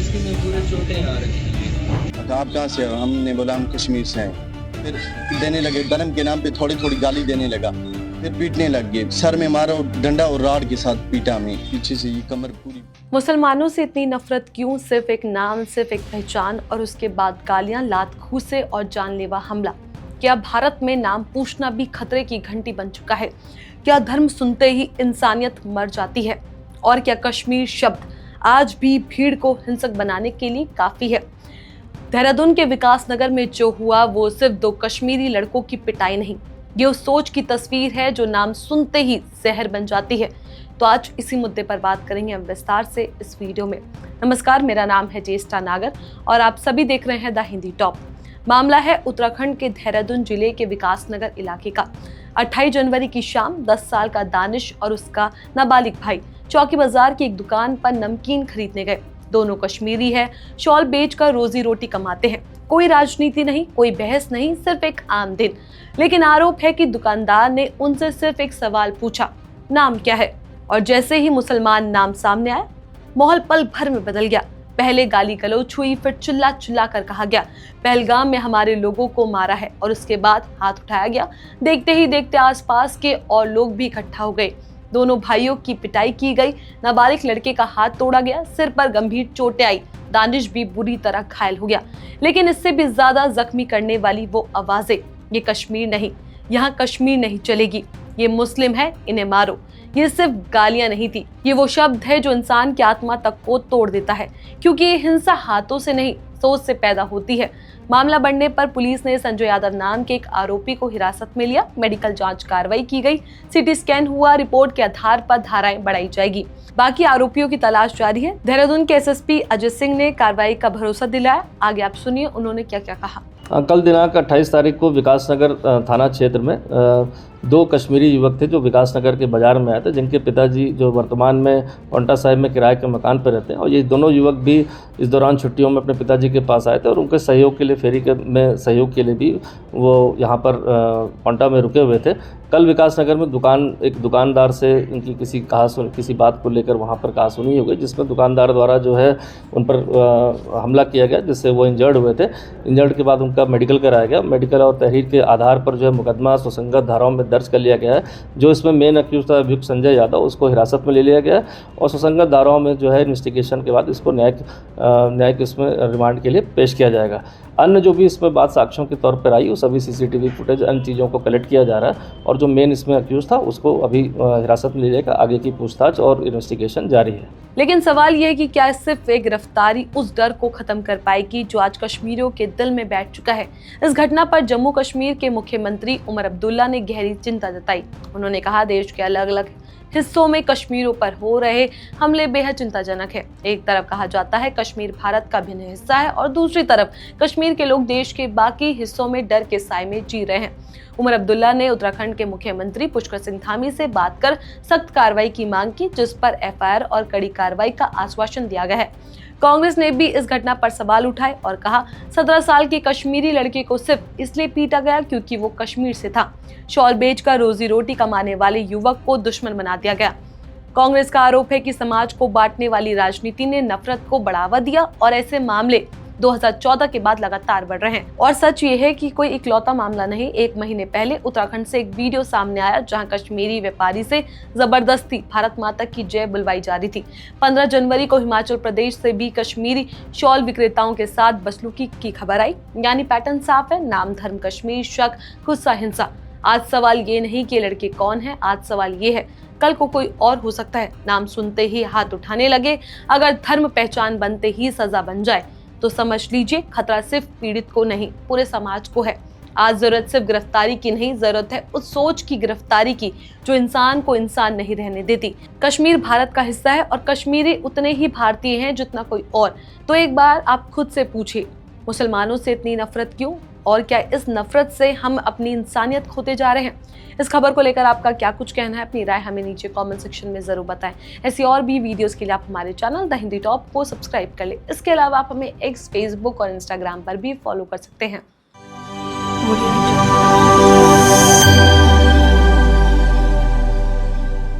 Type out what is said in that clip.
उसी में पूरे चोटें आ रही हैं। तो आप कहाँ से हो? हमने बोला हम कश्मीर से हैं। फिर देने लगे, धर्म के नाम पे थोड़ी थोड़ी गाली देने लगा, फिर पीटने लग गए। सर में मारो डंडा और राड के साथ पीटा में, पीछे से ये कमर पूरी। मुसलमानों से इतनी नफरत क्यों? सिर्फ एक नाम, सिर्फ एक पहचान और उसके बाद गालियां, लात घूंसे और जानलेवा हमला। क्या भारत में नाम पूछना भी खतरे की घंटी बन चुका है? क्या धर्म सुनते ही इंसानियत मर जाती है? और क्या कश्मीर शब्द आज भी भीड़ को हिंसक बनाने के लिए काफी है? देहरादून के विकास नगर में जो हुआ वो सिर्फ दो कश्मीरी लड़कों की पिटाई नहीं, ये उस सोच की तस्वीर है जो नाम सुनते ही जहर बन जाती है। तो आज इसी मुद्दे पर बात करेंगे हम विस्तार से इस वीडियो में। नमस्कार, मेरा नाम है ज्येष्ठा नागर और आप सभी देख रहे हैं द हिंदी टॉप। मामला है उत्तराखंड के देहरादून जिले के विकास नगर इलाके का। 28 जनवरी की शाम 10 साल का दानिश और उसका नाबालिग भाई चौकी बाजार की एक दुकान पर नमकीन खरीदने गए। दोनों कश्मीरी है, शॉल बेचकर रोजी रोटी कमाते हैं। कोई राजनीति नहीं, कोई बहस नहीं, सिर्फ एक आम दिन। लेकिन आरोप है कि दुकानदार ने उनसे सिर्फ एक सवाल पूछा, नाम क्या है? और जैसे ही मुसलमान नाम सामने आया, माहौल पल भर में बदल गया। पहले गाली गलौच हुई, फिर चिल्ला चिल्ला कर कहा गया, पहलगाम में हमारे लोगों को मारा है। और उसके बाद हाथ उठाया गया। देखते ही देखते आसपास के और लोग भी इकट्ठा हो गए। दोनों भाइयों की पिटाई की गई। नाबालिग लड़के का हाथ तोड़ा गया, सिर पर गंभीर चोटें आई। दानिश भी बुरी तरह घायल हो गया। लेकिन इससे भी ज्यादा जख्मी करने वाली वो आवाजें, ये कश्मीर नहीं, यहाँ कश्मीर नहीं चलेगी, ये मुस्लिम है, इन्हें मारो। ये सिर्फ गालियां नहीं थी, ये वो शब्द है जो इंसान की आत्मा तक को तोड़ देता है, क्योंकि ये हिंसा हाथों से नहीं, सोच से पैदा होती है। मामला बढ़ने पर पुलिस ने संजय यादव नाम के एक आरोपी को हिरासत में लिया। मेडिकल जांच कार्रवाई की गई, सीटी स्कैन हुआ। रिपोर्ट के आधार पर धाराएं बढ़ाई जाएगी। बाकी आरोपियों की तलाश जारी है। देहरादून के एसएसपी अजय सिंह ने कार्रवाई का भरोसा दिलाया। आगे आप सुनिए उन्होंने क्या क्या कहा। कल दिनांक 28 तारीख को विकासनगर थाना क्षेत्र में दो कश्मीरी युवक थे जो विकासनगर के बाजार में आए थे, जिनके पिताजी जो वर्तमान में पौंटा साहिब में किराए के मकान पर रहते हैं। और ये दोनों युवक भी इस दौरान छुट्टियों में अपने पिताजी के पास आए थे और उनके सहयोग के लिए, फेरी में सहयोग के लिए भी वो यहाँ पर पौंटा में रुके हुए थे। कल विकासनगर में एक दुकानदार से इनकी किसी बात को लेकर वहाँ पर कहासुनी हो गई, जिसमें दुकानदार द्वारा जो है उन पर हमला किया गया, जिससे वो इंजर्ड हुए थे। इंजर्ड के बाद उनका मेडिकल कराया गया। मेडिकल और तहरीर के आधार पर जो है मुकदमा सुसंगत धाराओं में दर्ज कर लिया गया है। जो इसमें मेन अक्यूज था अभियुक्त संजय यादव, उसको हिरासत में ले लिया गया और सुसंगत धाराओं में जो है इन्वेस्टिगेशन के बाद इसको न्यायिक इसमें रिमांड के लिए पेश किया जाएगा। अन्य जो भी इसमें बात साक्ष्यों के तौर पर आई, वो सभी सीसीटीवी फुटेज, अन्य चीज़ों को कलेक्ट किया जा रहा है और जो मेन इसमें अक्यूज था उसको अभी हिरासत में ले जाएगा। आगे की पूछताछ और इन्वेस्टिगेशन जारी है। लेकिन सवाल यह है कि क्या सिर्फ एक गिरफ्तारी उस डर को खत्म कर पाएगी जो आज कश्मीरियों के दिल में बैठ चुका है? इस घटना पर जम्मू कश्मीर के मुख्यमंत्री उमर अब्दुल्ला ने गहरी चिंता जताई। उन्होंने कहा, देश के अलग अलग हिस्सों में कश्मीरियों पर हो रहे हमले बेहद चिंताजनक है। एक तरफ कहा जाता है कश्मीर भारत का भिन्न हिस्सा है और दूसरी तरफ कश्मीर के लोग देश के बाकी हिस्सों में डर के साए में जी रहे हैं। उमर अब्दुल्ला ने उत्तराखंड के मुख्यमंत्री पुष्कर सिंह धामी से बात कर सख्त कार्रवाई की मांग की, जिस पर एफआईआर और कड़ी कार्रवाई का आश्वासन दिया गया है। कांग्रेस ने भी इस घटना पर सवाल उठाए और कहा, 17 साल के कश्मीरी लड़के को सिर्फ इसलिए पीटा गया क्योंकि वो कश्मीर से था। शॉल बेचकर रोजी रोटी कमाने वाले युवक को दुश्मन बना दिया गया। कांग्रेस का आरोप है कि समाज को बांटने वाली राजनीति ने नफरत को बढ़ावा दिया और ऐसे मामले 2014 के बाद लगातार बढ़ रहे हैं। और सच ये है कि कोई इकलौता मामला नहीं। 1 महीने पहले उत्तराखंड से एक वीडियो सामने आया जहां कश्मीरी व्यापारी से जबरदस्ती भारत माता की जय बुलवाई जा रही थी। 15 जनवरी को हिमाचल प्रदेश से भी कश्मीरी शॉल विक्रेताओं के साथ बदसलूकी की खबर आई। यानी पैटर्न साफ है, नाम, धर्म, कश्मीर, शक, गुस्सा, हिंसा। आज सवाल ये नहीं कि लड़के कौन है, आज सवाल ये है कल को कोई और हो सकता है। नाम सुनते ही हाथ उठाने लगे, अगर धर्म पहचान बनते ही सजा बन जाए तो समझ लीजिए खतरा सिर्फ पीड़ित को नहीं, पूरे समाज को है। आज जरूरत सिर्फ गिरफ्तारी की नहीं, जरूरत है उस सोच की गिरफ्तारी की जो इंसान को इंसान नहीं रहने देती। कश्मीर भारत का हिस्सा है और कश्मीरी उतने ही भारतीय हैं जितना कोई और। तो एक बार आप खुद से पूछिए, मुसलमानों से इतनी नफरत क्यों? और क्या इस नफरत से हम अपनी इंसानियत खोते जा रहे हैं? इस खबर को लेकर आपका क्या कुछ कहना है? अपनी राय हमें नीचे कमेंट सेक्शन में जरूर बताएं। ऐसी और भी वीडियोस के लिए आप हमारे चैनल द हिंदी टॉप को सब्सक्राइब कर लें। इसके अलावा आप हमें एक्स, फेसबुक और इंस्टाग्राम पर भी फॉलो कर सकते हैं।